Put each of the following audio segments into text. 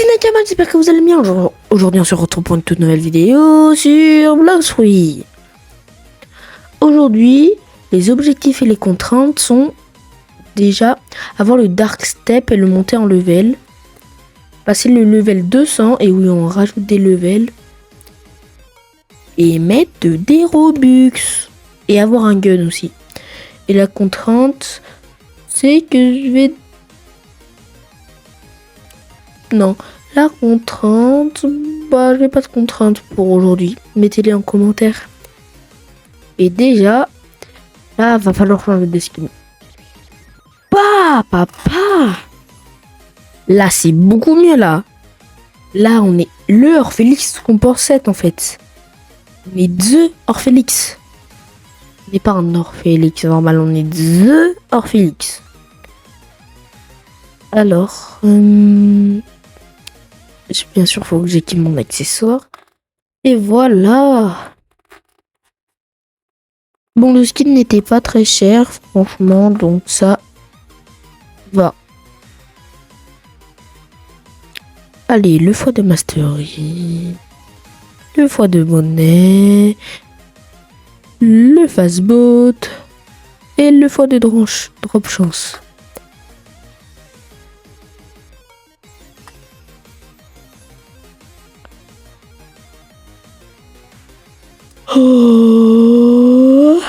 Nakamal, j'espère que vous allez bien. Aujourd'hui, on se retrouve pour une toute nouvelle vidéo sur Bloxfruit. Aujourd'hui, les objectifs et les contraintes sont déjà avoir le Dark Step et le monter en level. Passer le level 200 et oui, on rajoute des levels. Et mettre des Robux. Et avoir un gun aussi. Et la contrainte, c'est que je vais... Non, la contrainte... Bah, j'ai pas de contrainte pour aujourd'hui. Mettez-les en commentaire. Et déjà, là, va falloir changer de skin. Papa! Là, c'est beaucoup mieux, là. Là, on est le Orphelix qu'on pensait, en fait. On est The Orphelix. On n'est pas un Orphelix normal, on est The Orphelix. Alors, bien sûr, il faut que j'équipe mon accessoire. Et voilà. Bon, le skin n'était pas très cher, franchement, donc ça va. Allez, le foie de mastery, le foie de monnaie, le fastbot et le foie de drop chance. Oh.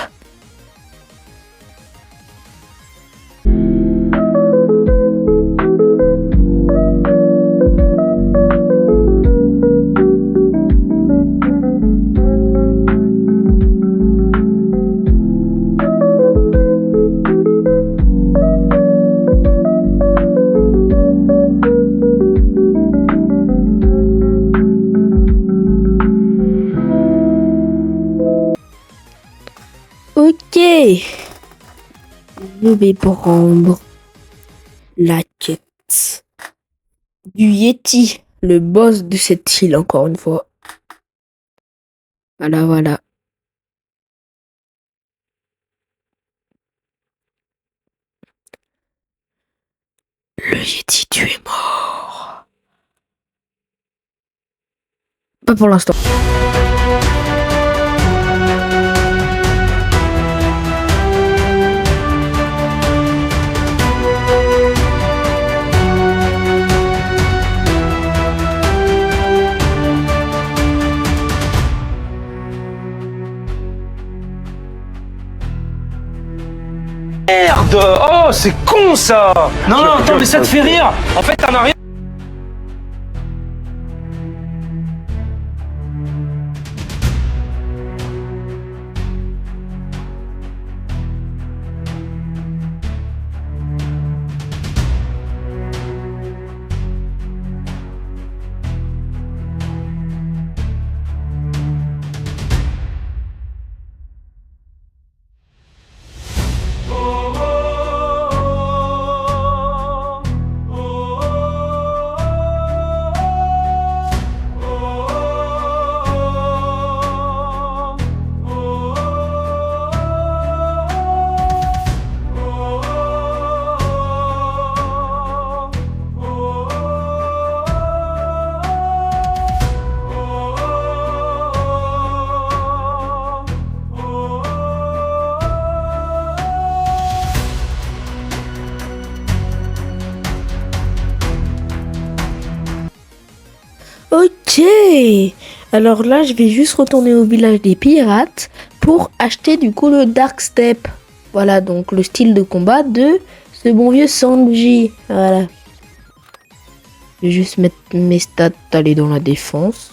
Ok, je vais prendre la quête du Yeti, le boss de cette île, encore une fois. Voilà. Le Yeti, tu es mort. Pas pour l'instant. Merde! Oh, c'est con ça! Non, attends, mais ça te fait rire! En fait, t'en as rien. Ok, alors là, je vais juste retourner au village des pirates pour acheter du coup le Dark Step. Voilà, donc le style de combat de ce bon vieux Sanji. Voilà. Je vais juste mettre mes stats, aller dans la défense.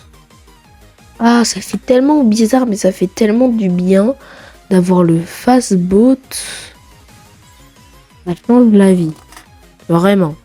Ah, ça fait tellement bizarre, mais ça fait tellement du bien d'avoir le fastbot. Ça change la vie. Vraiment.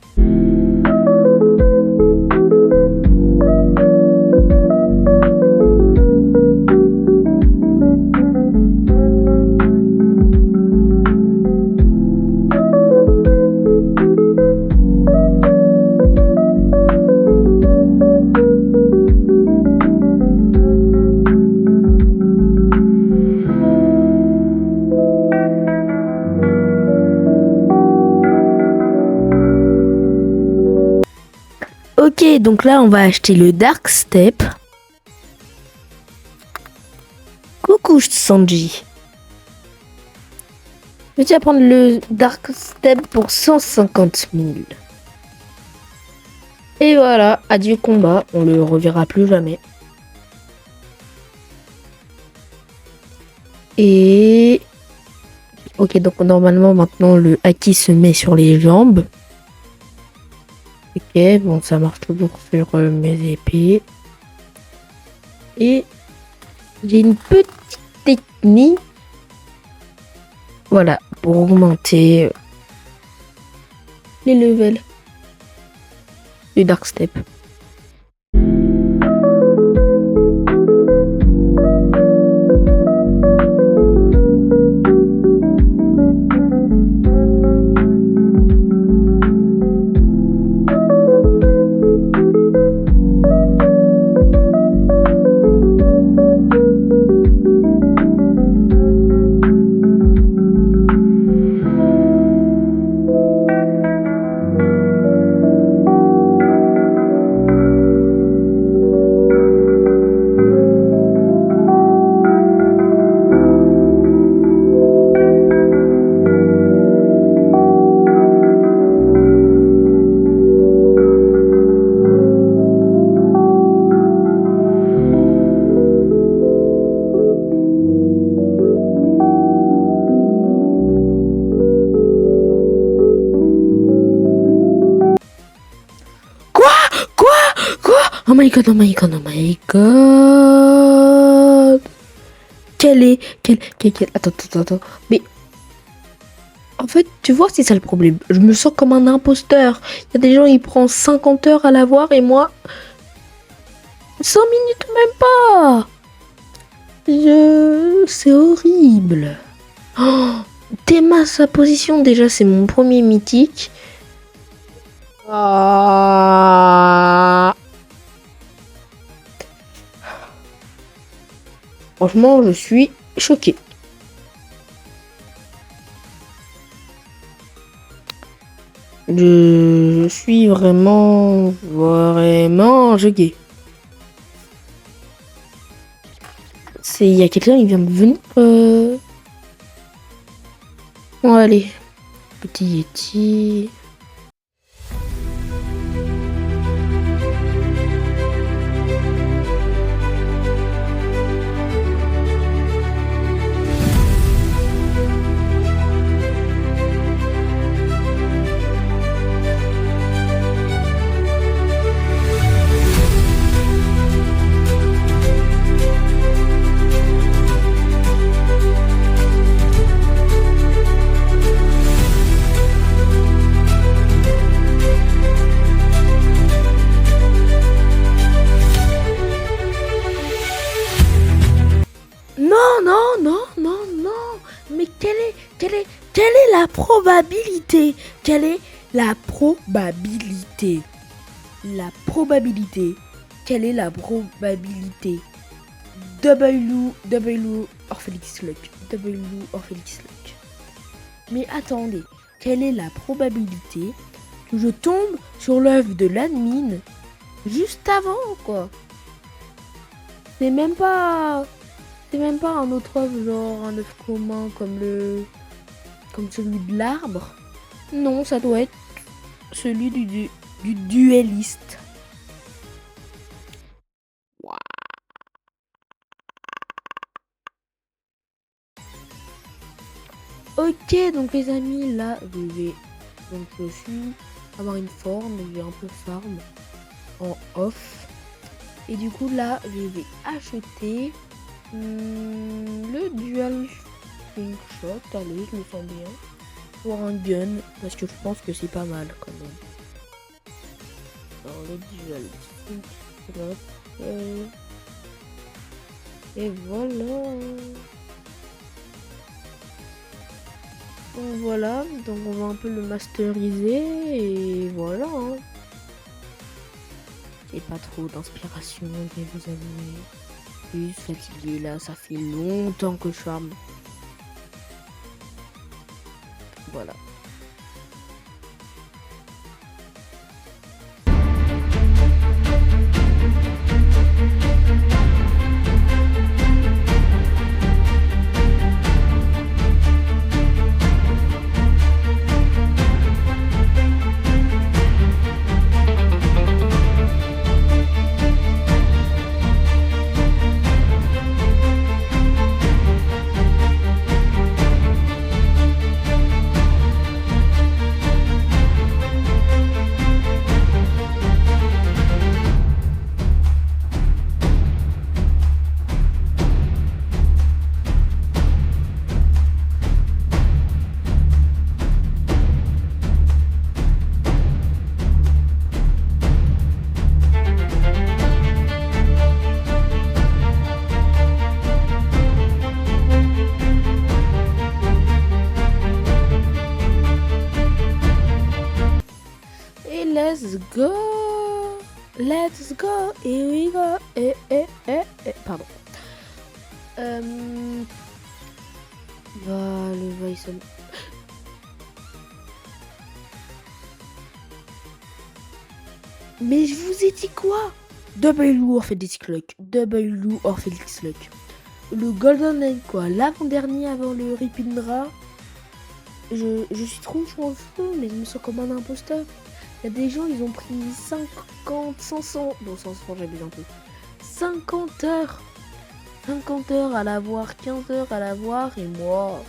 Ok, donc là, on va acheter le Dark Step. Coucou, Sanji. Je vais prendre le Dark Step pour 150 000. Et voilà, adieu combat, on le reverra plus jamais. Et... Ok, donc normalement maintenant le haki se met sur les jambes. Ok, bon ça marche toujours sur mes épées. Et j'ai une petite technique. Voilà, pour augmenter les levels du Dark Step. Oh my god, oh my god, oh my god. Attends. Mais en fait, tu vois, c'est ça le problème. Je me sens comme un imposteur. Il y a des gens, ils prennent 50 heures à l'avoir et moi, 100 minutes même pas. C'est horrible. Oh, Théma, sa position, déjà, c'est mon premier mythique. Ah. Franchement, je suis choquée. Je suis vraiment choquée. Il y a quelqu'un qui vient de venir. Bon, allez. Petit Yeti. Non. Mais quelle est la probabilité? Quelle est la probabilité? Quelle est la probabilité? W Orphelix Luck. Mais attendez, quelle est la probabilité que je tombe sur l'œuvre de l'admin juste avant, quoi? C'est même pas un autre œuvre, genre un œuvre commun comme celui de l'arbre. Non, ça doit être celui du duelliste. Wow. Ok, donc les amis, là, je suis avoir une forme, je vais un peu farm en off. Et du coup, là, je vais acheter le dual slingshot. Allez, je le sens bien. Pour un gun, parce que je pense que c'est pas mal quand même. Alors, le dual slingshot. Et voilà. Donc voilà, donc on va un peu le masteriser et voilà. Hein. J'ai pas trop d'inspiration, je vais vous avouer. Plus fatigué là, ça fait longtemps que je farm. Voilà. let's go. Let's go. Here we go. Pardon. Le Bison. Mais je vous ai dit quoi? W Orphelix Luck. W Orphelix Luck. Le Golden Egg, quoi. L'avant-dernier avant le Ripindra. Je suis trop chanceux, mais je me sens comme un imposteur. Il y a des gens, ils ont pris 50, 500... Bon, 500, j'abuse un peu. 50 heures. 50 heures à l'avoir, 15 heures à l'avoir, et moi,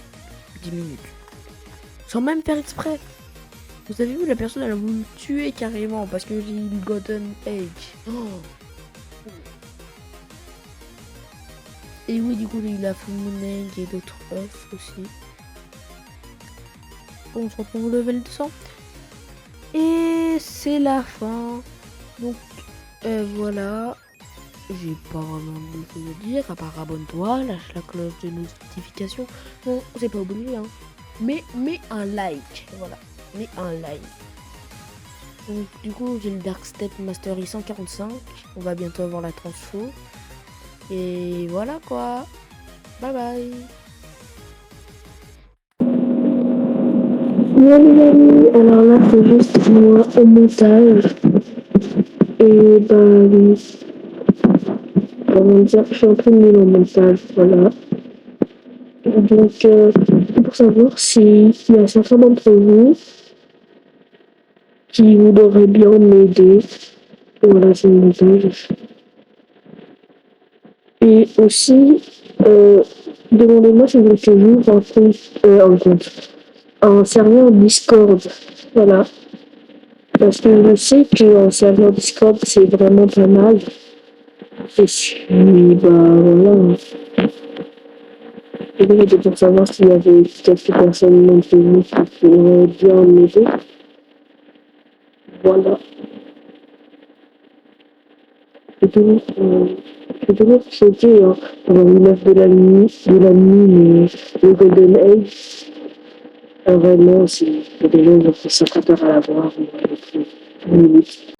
10 minutes. Sans même faire exprès. Vous avez vu, la personne, elle a voulu me tuer carrément parce que j'ai eu le Golden Egg. Oh. Et oui, du coup, il a Full Moon Egg et d'autres œufs aussi. Bon, on se retrouve au level 200. Et c'est la fin. Donc, voilà. J'ai pas vraiment de choses à dire, à part abonne-toi, lâche la cloche de notification. Bon, c'est pas obligé, hein. Mais un like, voilà. Mais un like. Donc, du coup, j'ai le Dark Step Mastery 145. On va bientôt avoir la transfo. Et voilà quoi. Bye bye. Bien les amis, alors là c'est juste moi au montage. Et comment dire, je suis en train de mettre le montage, voilà. Donc pour savoir s'il y a certains d'entre vous qui voudraient bien m'aider. Voilà, c'est le montage. Et aussi, demandez-moi si vous toujours un serveur Discord. Voilà. Parce que je sais qu'un serveur Discord, c'est vraiment pas mal. Et si, voilà. Et donc, c'était pour savoir s'il y avait quelques personnes d'entre vous qui pourraient bien m'aider. Voilà. Je suis toujours choquée, hein, pendant une heure de la nuit, mais le Golden Age, vraiment, c'est des gens qui ont fait 50 heures à l'avoir, minutes.